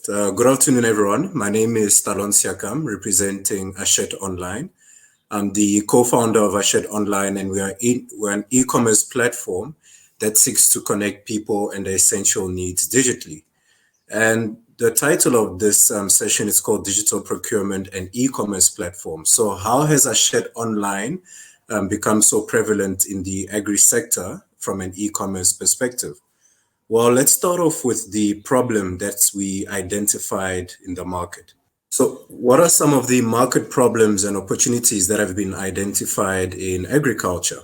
Good afternoon, everyone. My name is Siakam, representing Achetes Online. I'm the co-founder of Achetes Online, and we're an e-commerce platform that seeks to connect people and their essential needs digitally. And the title of this session is called Digital Procurement and E-commerce Platform. So how has Achetes Online become so prevalent in the agri sector from an e-commerce perspective? Well, let's start off with the problem that we identified in the market. So what are some of the market problems and opportunities that have been identified in agriculture?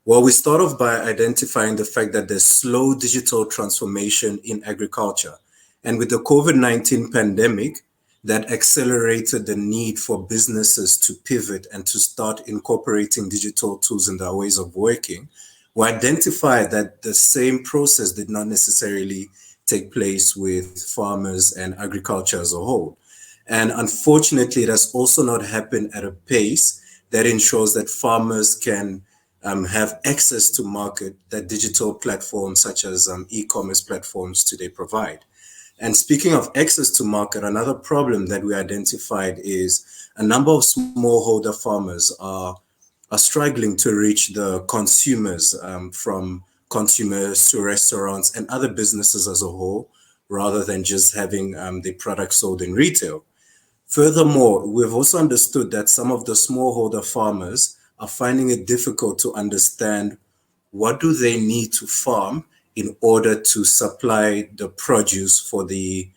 Well, we start off by identifying the fact that there's slow digital transformation in agriculture. And with the COVID-19 pandemic, that accelerated the need for businesses to pivot and to start incorporating digital tools in their ways of working. We identified that the same process did not necessarily take place with farmers and agriculture as a whole. And unfortunately, it has also not happened at a pace that ensures that farmers can have access to market that digital platforms such as e-commerce platforms today provide. And speaking of access to market, another problem that we identified is a number of smallholder farmers are struggling to reach the consumers, from consumers to restaurants and other businesses as a whole, rather than just having the product sold in retail. Furthermore, we've also understood that some of the smallholder farmers are finding it difficult to understand what do they need to farm in order to supply the produce for the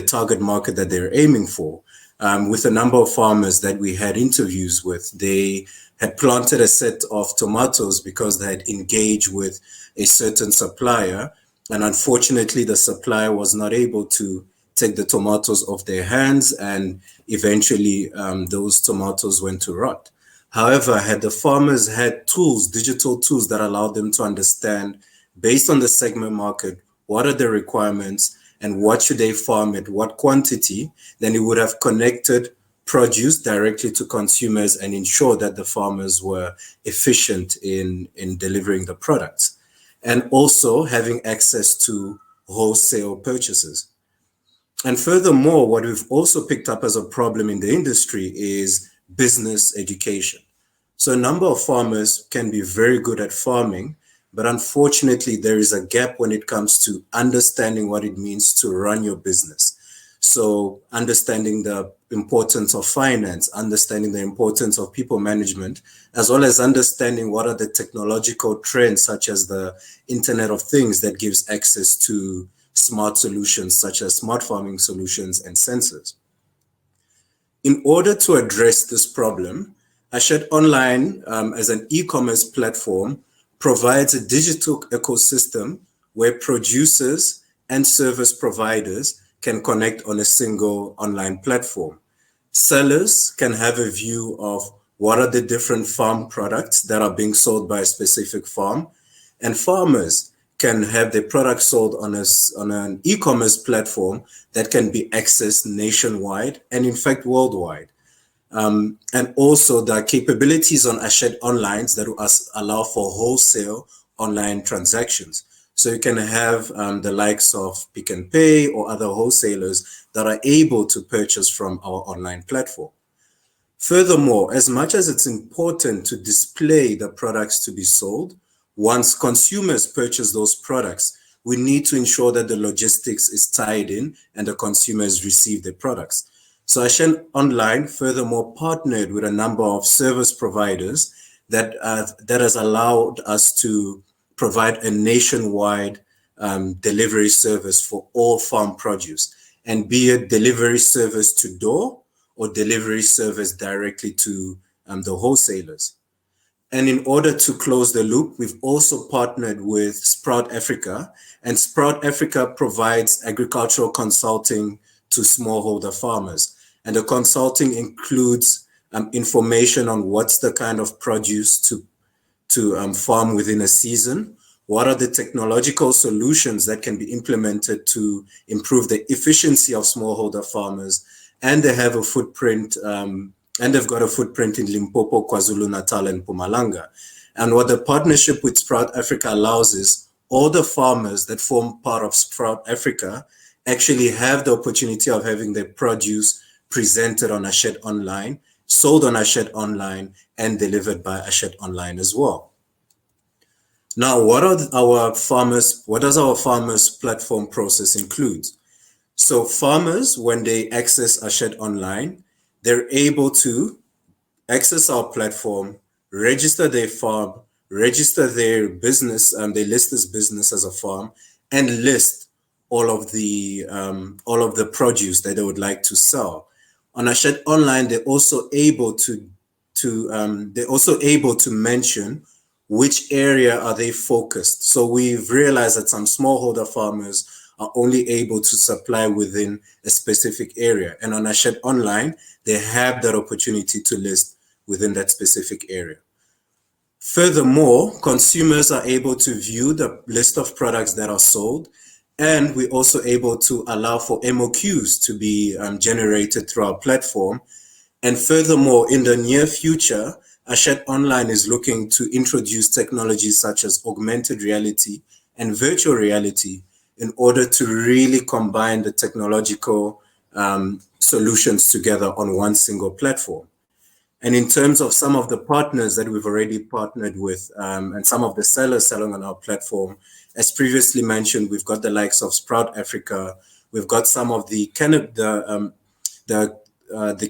target market that they're aiming for. With a number of farmers that we had interviews with, they had planted a set of tomatoes because they had engaged with a certain supplier. And unfortunately, the supplier was not able to take the tomatoes off their hands, and eventually those tomatoes went to rot. However, had the farmers had tools, digital tools that allowed them to understand, based on the segment market, what are the requirements and what should they farm at what quantity, then it would have connected produce directly to consumers and ensure that the farmers were efficient in delivering the products. And also having access to wholesale purchases. And furthermore, what we've also picked up as a problem in the industry is business education. So a number of farmers can be very good at farming, but unfortunately, there is a gap when it comes to understanding what it means to run your business. So understanding the importance of finance, understanding the importance of people management, as well as understanding what are the technological trends, such as the Internet of Things that gives access to smart solutions, such as smart farming solutions and sensors. In order to address this problem, Achetes Online, as an e-commerce platform, provides a digital ecosystem where producers and service providers can connect on a single online platform. Sellers can have a view of what are the different farm products that are being sold by a specific farm, and farmers can have their products sold on an e-commerce platform that can be accessed nationwide and in fact worldwide. And also the capabilities on Achetes Online that allow for wholesale online transactions. So you can have the likes of Pick and Pay or other wholesalers that are able to purchase from our online platform. Furthermore, as much as it's important to display the products to be sold, once consumers purchase those products, we need to ensure that the logistics is tied in and the consumers receive the products. So Achetes Online furthermore partnered with a number of service providers that has allowed us to provide a nationwide delivery service for all farm produce, and be it delivery service to door or delivery service directly to the wholesalers. And in order to close the loop, we've also partnered with Sprout Africa, and Sprout Africa provides agricultural consulting to smallholder farmers. And the consulting includes information on what's the kind of produce to farm within a season, what are the technological solutions that can be implemented to improve the efficiency of smallholder farmers, and they have a footprint, and they've got a footprint in Limpopo, KwaZulu-Natal, and Mpumalanga. And what the partnership with Sprout Africa allows is all the farmers that form part of Sprout Africa actually have the opportunity of having their produce presented on Achet Online, sold on Achet Online, and delivered by Achet Online as well. Now, what does our farmers platform process include? So farmers, when they access Achet Online, they're able to access our platform, register their farm, register their business, they list this business as a farm, and list all of the produce that they would like to sell. On Achet Online, they're also able to mention which area are they focused. So we've realized that some smallholder farmers are only able to supply within a specific area. And on Achet Online, they have that opportunity to list within that specific area. Furthermore, consumers are able to view the list of products that are sold, and we're also able to allow for MOQs to be generated through our platform. And furthermore, in the near future, Achet Online is looking to introduce technologies such as augmented reality and virtual reality in order to really combine the technological solutions together on one single platform. And in terms of some of the partners that we've already partnered with and some of the sellers selling on our platform, as previously mentioned, we've got the likes of Sprout Africa, we've got some of the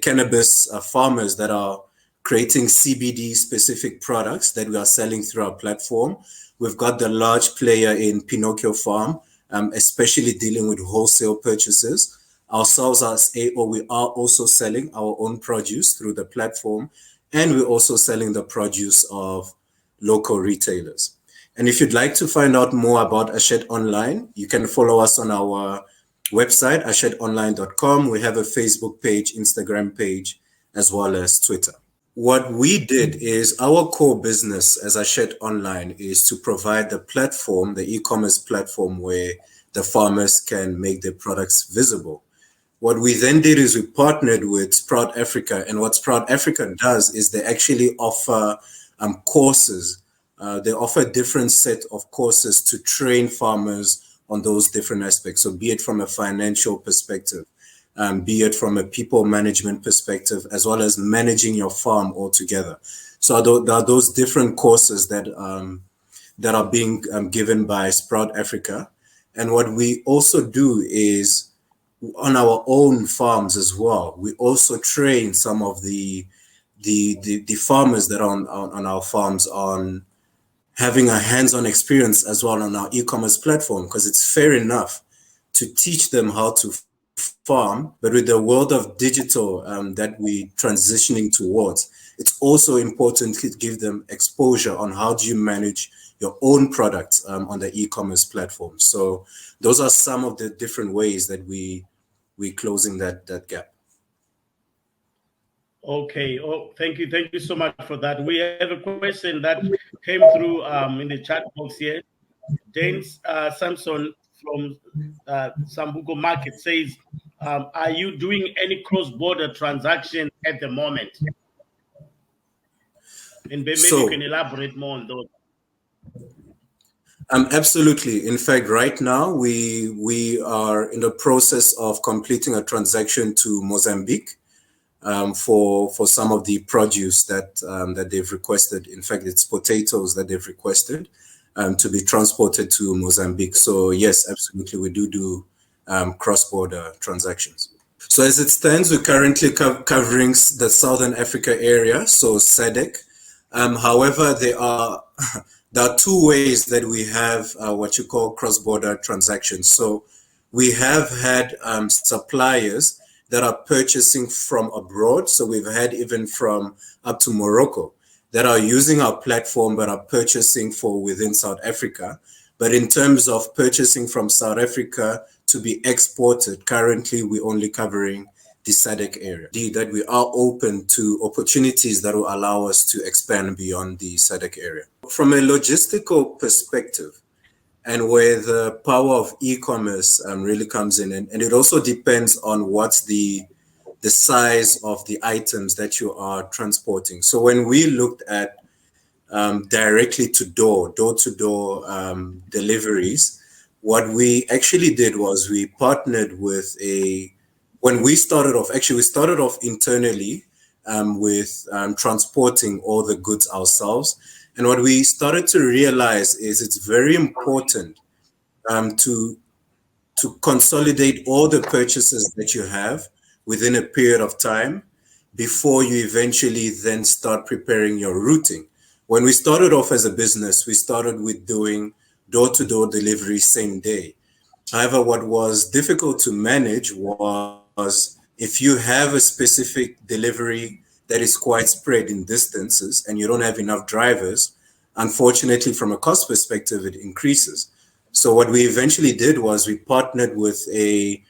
cannabis farmers that are creating CBD specific products that we are selling through our platform. We've got the large player in Pinocchio Farm, especially dealing with wholesale purchases. Ourselves as AO, we are also selling our own produce through the platform, and we're also selling the produce of local retailers. And if you'd like to find out more about Achet Online, you can follow us on our website, achetonline.com. We have a Facebook page, Instagram page, as well as Twitter. What we did is our core business as Achet Online is to provide the platform, the e-commerce platform where the farmers can make their products visible. What we then did is we partnered with Sprout Africa, and what Sprout Africa does is they actually offer courses. They offer a different set of courses to train farmers on those different aspects. So be it from a financial perspective, be it from a people management perspective, as well as managing your farm altogether. So there are those different courses that are being given by Sprout Africa. And what we also do is on our own farms as well, we also train some of the farmers that are on our farms on having a hands-on experience as well on our e-commerce platform, because it's fair enough to teach them how to farm, but with the world of digital that we're transitioning towards, it's also important to give them exposure on how do you manage your own products on the e-commerce platform. So those are some of the different ways that we're closing that gap. Okay. Oh, thank you. Thank you so much for that. We have a question that came through in the chat box here. James Samson from Sambuco Market says, are you doing any cross-border transaction at the moment? And maybe you can elaborate more on those. Absolutely. In fact, right now we are in the process of completing a transaction to Mozambique for some of the produce that they've requested. In fact, it's potatoes that they've requested to be transported to Mozambique. So yes, absolutely, we do cross-border transactions. So as it stands, we're currently covering the Southern Africa area, so SADC. However, there are two ways that we have what you call cross-border transactions. So we have had suppliers that are purchasing from abroad. So we've had even from up to Morocco that are using our platform but are purchasing for within South Africa. But in terms of purchasing from South Africa to be exported, currently we're only covering the SADC area. That we are open to opportunities that will allow us to expand beyond the SADC area. From a logistical perspective, and where the power of e-commerce really comes in, and it also depends on what's the size of the items that you are transporting. So when we looked at directly to door-to-door deliveries, what we actually did was we partnered with when we started off, actually we started off internally with transporting all the goods ourselves. And what we started to realize is it's very important to consolidate all the purchases that you have within a period of time before you eventually then start preparing your routing. When we started off as a business, we started with doing door-to-door delivery same day. However, what was difficult to manage was if you have a specific delivery that is quite spread in distances and you don't have enough drivers, unfortunately, from a cost perspective, it increases. So what we eventually did was we partnered with a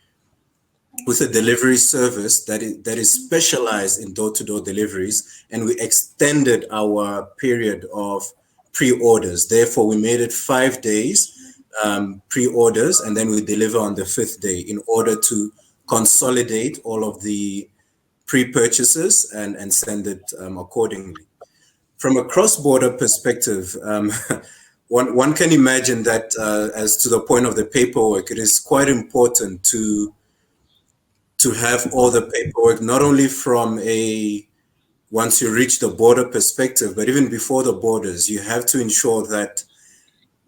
delivery service that is specialized in door-to-door deliveries, and we extended our period of pre-orders. Therefore, we made it 5 days pre-orders, and then we deliver on the 5th day in order to consolidate all of the pre-purchases and send it accordingly. From a cross-border perspective, one can imagine that as to the point of the paperwork, it is quite important to have all the paperwork, not only from once you reach the border perspective, but even before the borders, you have to ensure that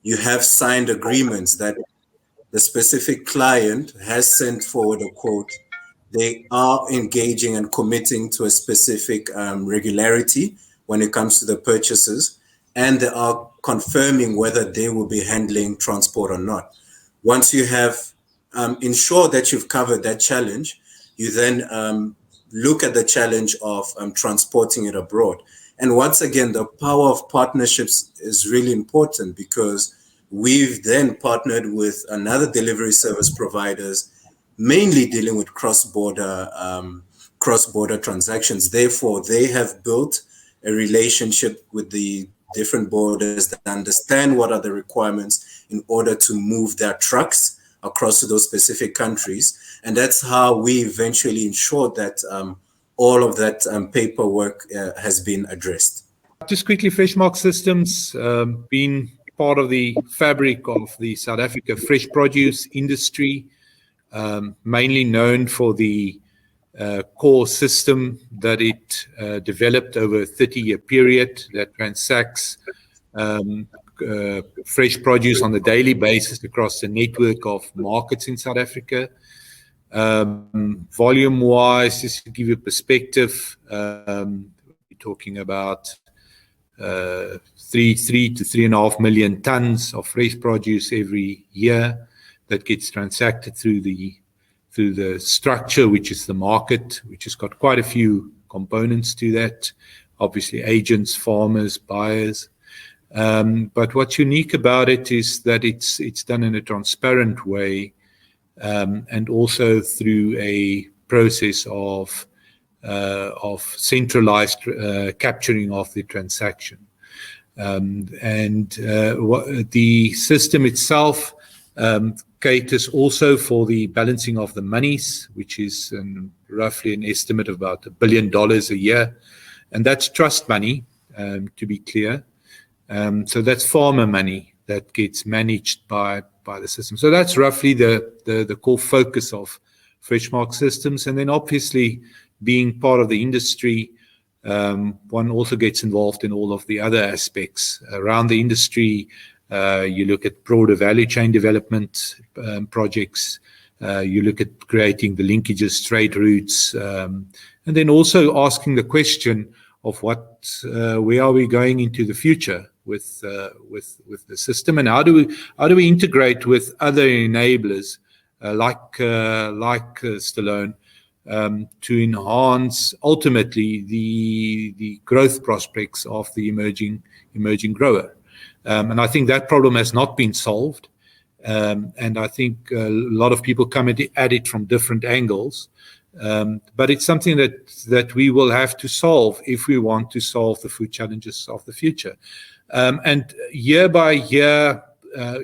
you have signed agreements that the specific client has sent forward a quote. They are engaging and committing to a specific regularity when it comes to the purchases, and they are confirming whether they will be handling transport or not. Once you have ensured that you've covered that challenge, you then look at the challenge of transporting it abroad. And once again, the power of partnerships is really important, because we've then partnered with another delivery service providers, mainly dealing with cross-border transactions. Therefore, they have built a relationship with the different borders that understand what are the requirements in order to move their trucks across to those specific countries. And that's how we eventually ensured that all of that paperwork has been addressed. Just quickly, Freshmark Systems been part of the fabric of the South Africa fresh produce industry, mainly known for the core system that it developed over a 30-year period that transacts fresh produce on a daily basis across a network of markets in South Africa. Volume-wise, just to give you a perspective, we're talking about 3 to 3.5 million tons of fresh produce every year that gets transacted through the structure, which is the market, which has got quite a few components to that. Obviously, agents, farmers, buyers. But what's unique about it is that it's done in a transparent way, and also through a process of centralized capturing of the transaction. The system itself caters also for the balancing of the monies, which is roughly an estimate of about $1 billion a year. And that's trust money, to be clear. So that's farmer money that gets managed by the system. So that's roughly the core focus of Freshmark Systems. And then obviously, being part of the industry, one also gets involved in all of the other aspects around the industry. You look at broader value chain development projects. You look at creating the linkages, trade routes, and then also asking the question of where are we going into the future with the system, and how do we integrate with other enablers like Stallone to enhance ultimately the growth prospects of the emerging grower. And I think that problem has not been solved. And I think a lot of people come at it from different angles. But it's something that we will have to solve if we want to solve the food challenges of the future. And year by year,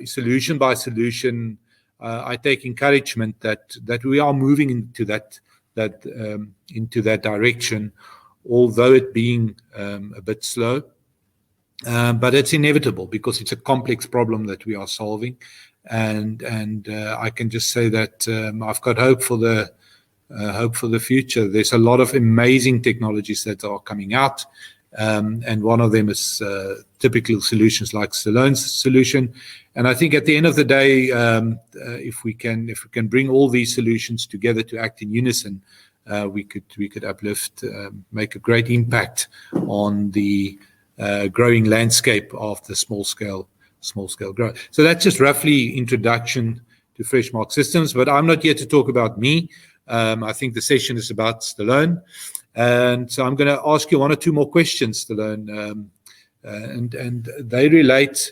solution by solution, I take encouragement that we are moving into that direction, although it being a bit slow. But it's inevitable because it's a complex problem that we are solving. And I can just say that I've got hope for the future. There's a lot of amazing technologies that are coming out. And one of them is typical solutions like Stallone's solution. And I think at the end of the day, if we can bring all these solutions together to act in unison, we could uplift, make a great impact on the growing landscape of the small scale growth. So that's just roughly introduction to Freshmark Systems. But I'm not here to talk about me. I think the session is about Stallone. And so I'm going to ask you one or two more questions, Stallone, and they relate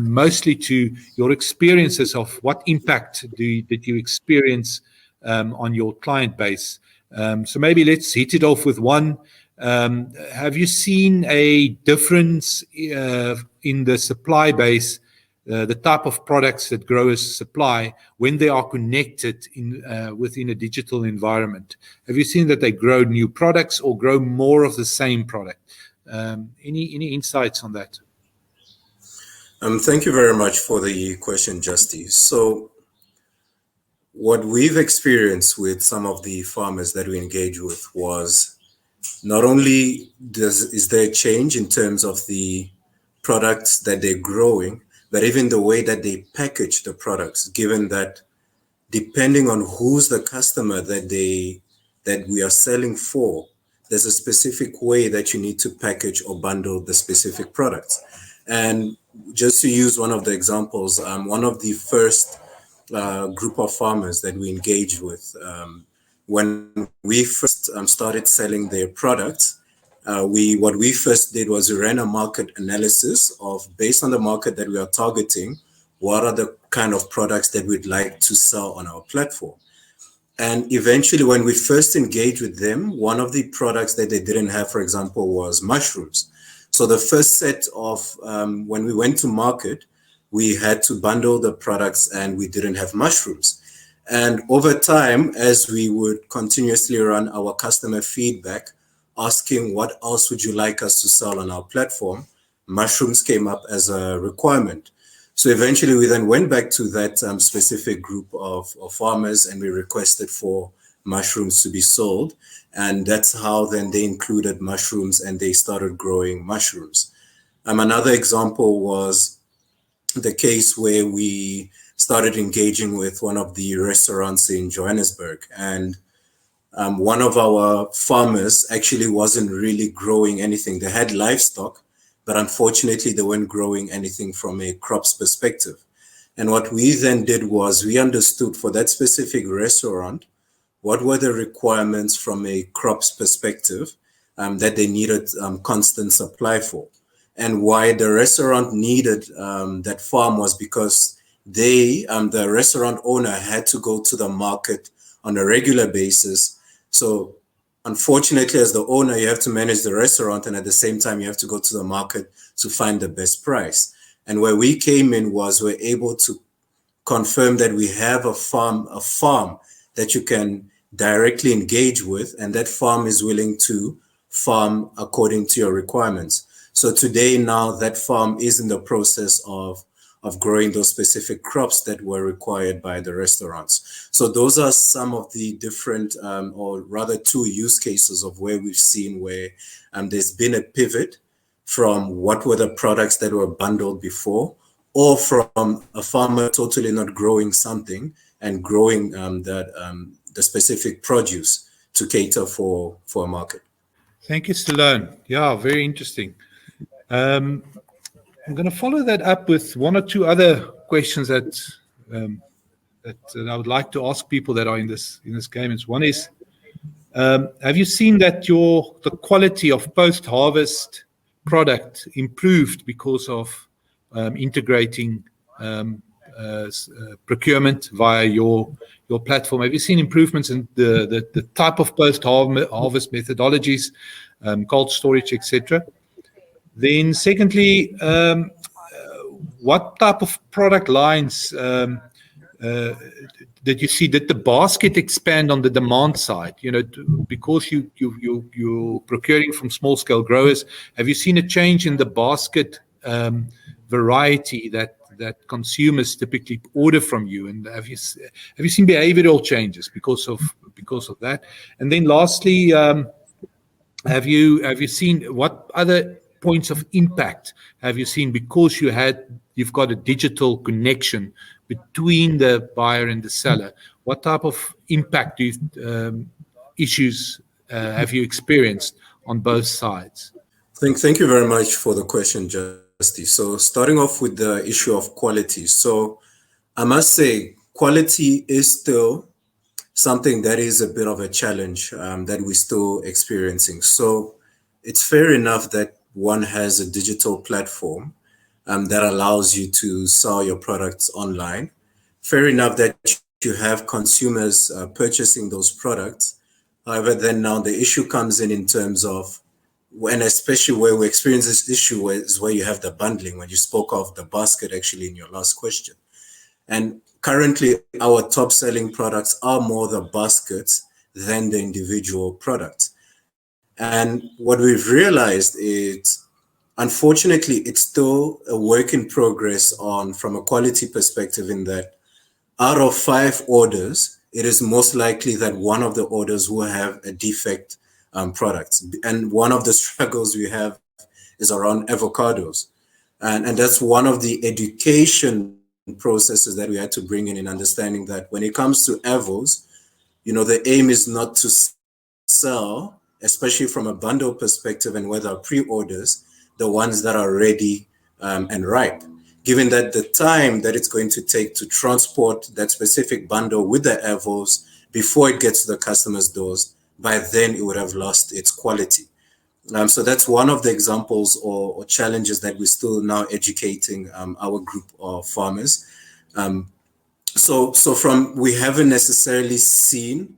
mostly to your experiences of what impact did you experience on your client base. So maybe let's hit it off with one. Have you seen a difference in the supply base, the type of products that growers supply when they are connected within a digital environment? Have you seen that they grow new products or grow more of the same product? Any insights on that? Thank you very much for the question, Justy. So what we've experienced with some of the farmers that we engage with was not only is there a change in terms of the products that they're growing, but even the way that they package the products, given that depending on who's the customer that we are selling for, there's a specific way that you need to package or bundle the specific products. And just to use one of the examples, one of the first group of farmers that we engaged with, when we first started selling their products, what we first did was we ran a market analysis of, based on the market that we are targeting, what are the kind of products that we'd like to sell on our platform. And eventually, when we first engaged with them, one of the products that they didn't have, for example, was mushrooms. So the first set of, when we went to market, we had to bundle the products and we didn't have mushrooms. And over time, as we would continuously run our customer feedback, asking what else would you like us to sell on our platform, mushrooms came up as a requirement. So eventually we then went back to that specific group of farmers and we requested for mushrooms to be sold. And that's how then they included mushrooms and they started growing mushrooms. Another example was the case where we started engaging with one of the restaurants in Johannesburg. And one of our farmers actually wasn't really growing anything. They had livestock, but unfortunately they weren't growing anything from a crops perspective. And what we then did was we understood for that specific restaurant, what were the requirements from a crops perspective that they needed constant supply for. And why the restaurant needed that farm was because the restaurant owner had to go to the market on a regular basis. So unfortunately, as the owner, you have to manage the restaurant, and at the same time, you have to go to the market to find the best price. And where we came in was we're able to confirm that we have a farm that you can directly engage with, and that farm is willing to farm according to your requirements. So today now that farm is in the process of growing those specific crops that were required by the restaurants. So those are some of the different, or rather two use cases of where we've seen where there's been a pivot from what were the products that were bundled before, or from a farmer totally not growing something and growing the specific produce to cater for a market. Thank you, Stallone. Yeah, very interesting. I'm going to follow that up with one or two other questions that I would like to ask people that are in this game. One is, have you seen that the quality of post-harvest product improved because of integrating procurement via your platform? Have you seen improvements in the type of post-harvest methodologies, cold storage, etc.? Then secondly, what type of product lines did you see? Did the basket expand on the demand side? Because you're procuring from small scale growers, have you seen a change in the basket variety that consumers typically order from you? And have you seen behavioral changes because of that? And then lastly, have you seen what other points of impact have you seen because you've got a digital connection between the buyer and the seller? What type of impact issues have you experienced on both sides? Thank you very much for the question, Justy. So starting off with the issue of quality. So I must say quality is still something that is a bit of a challenge that we're still experiencing. So it's fair enough that one has a digital platform that allows you to sell your products online. Fair enough that you have consumers purchasing those products. However, then now the issue comes in terms of when, especially where we experience this issue is where you have the bundling, when you spoke of the basket actually in your last question. And currently our top selling products are more the baskets than the individual products. And what we've realized is, unfortunately, it's still a work in progress from a quality perspective, in that out of 5 orders, it is most likely that one of the orders will have a defect product. And one of the struggles we have is around avocados. And that's one of the education processes that we had to bring in understanding that when it comes to avos, the aim is not to sell, especially from a bundle perspective and whether pre-orders, the ones that are ready and ripe, given that the time that it's going to take to transport that specific bundle with the avos before it gets to the customer's doors, by then it would have lost its quality. So that's one of the examples or challenges that we're still now educating our group of farmers. So we haven't necessarily seen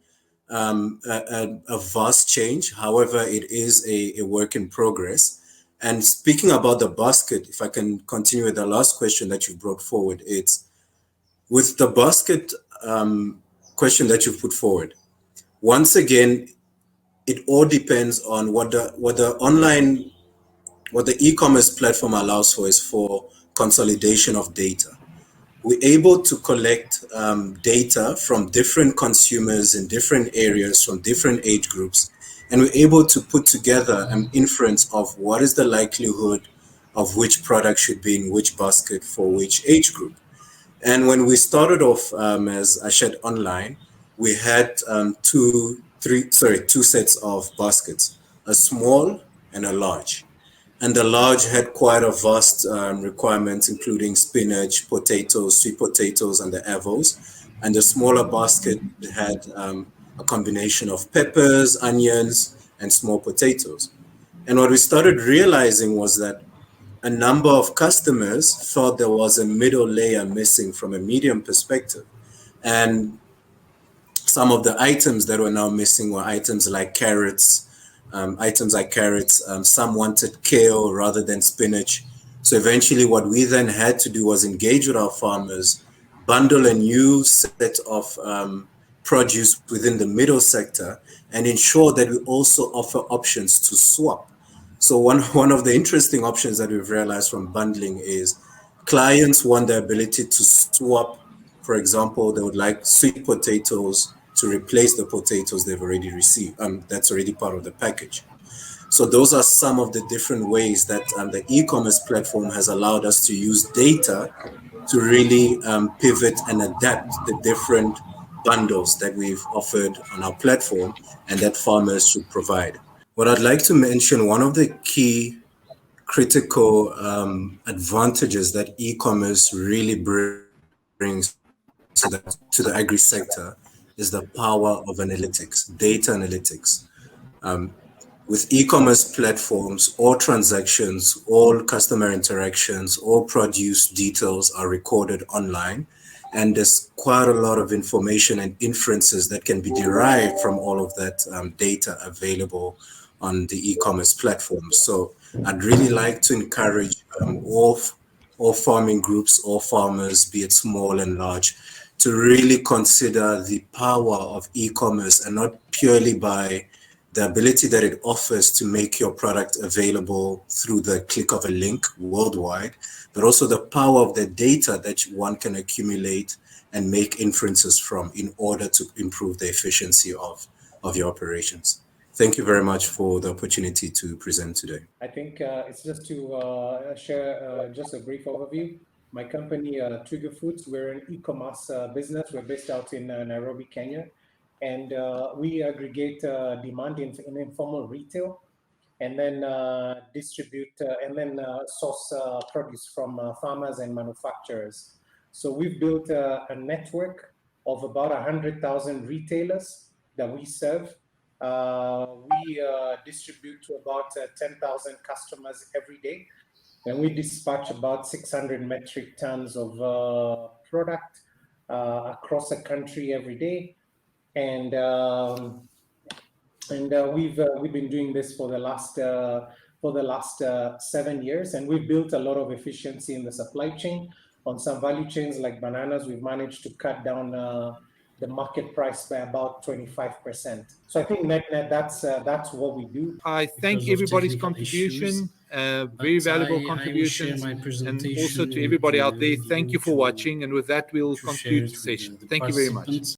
a vast change. However, it is a work in progress. And speaking about the basket, if I can continue with the last question that you brought forward, it's with the basket question that you put forward. Once again, it all depends on what the e-commerce platform allows for is for consolidation of data. We're able to collect data from different consumers in different areas, from different age groups, and we're able to put together an inference of what is the likelihood of which product should be in which basket for which age group. And when we started off as Achetes Online, we had two sets of baskets, a small and a large. And the large had quite a vast requirements, including spinach, potatoes, sweet potatoes, and the avos. And the smaller basket had a combination of peppers, onions, and small potatoes. And what we started realizing was that a number of customers thought there was a middle layer missing from a medium perspective. And some of the items that were now missing were items like carrots, some wanted kale rather than spinach. So eventually what we then had to do was engage with our farmers, bundle a new set of produce within the middle sector, and ensure that we also offer options to swap. So one of the interesting options that we've realized from bundling is clients want the ability to swap. For example, they would like sweet potatoes to replace the potatoes they've already received. That's already part of the package. So those are some of the different ways that the e-commerce platform has allowed us to use data to really pivot and adapt the different bundles that we've offered on our platform and that farmers should provide. What I'd like to mention, one of the key critical advantages that e-commerce really brings to the agri sector is the power of analytics, data analytics. With e-commerce platforms, all transactions, all customer interactions, all produce details are recorded online. And there's quite a lot of information and inferences that can be derived from all of that data available on the e-commerce platform. So I'd really like to encourage all farming groups, all farmers, be it small and large, to really consider the power of e-commerce, and not purely by the ability that it offers to make your product available through the click of a link worldwide, but also the power of the data that one can accumulate and make inferences from in order to improve the efficiency of your operations. Thank you very much for the opportunity to present today. I think it's just to share just a brief overview. My company, Twiga Foods, we're an e-commerce business. We're based out in Nairobi, Kenya. And we aggregate demand in informal retail and then distribute and then source produce from farmers and manufacturers. So we've built a network of about 100,000 retailers that we serve. We distribute to about 10,000 customers every day, and we dispatch about 600 metric tons of product across the country every day. And we've been doing this for the last 7 years, and we've built a lot of efficiency in the supply chain. On some value chains like bananas, we've managed to cut down the market price by about 25%. So I think net that's what we do. I thank everybody's contribution, very valuable contributions, and also to everybody out there, thank you for watching. And with that, we'll conclude the session. Thank you very much.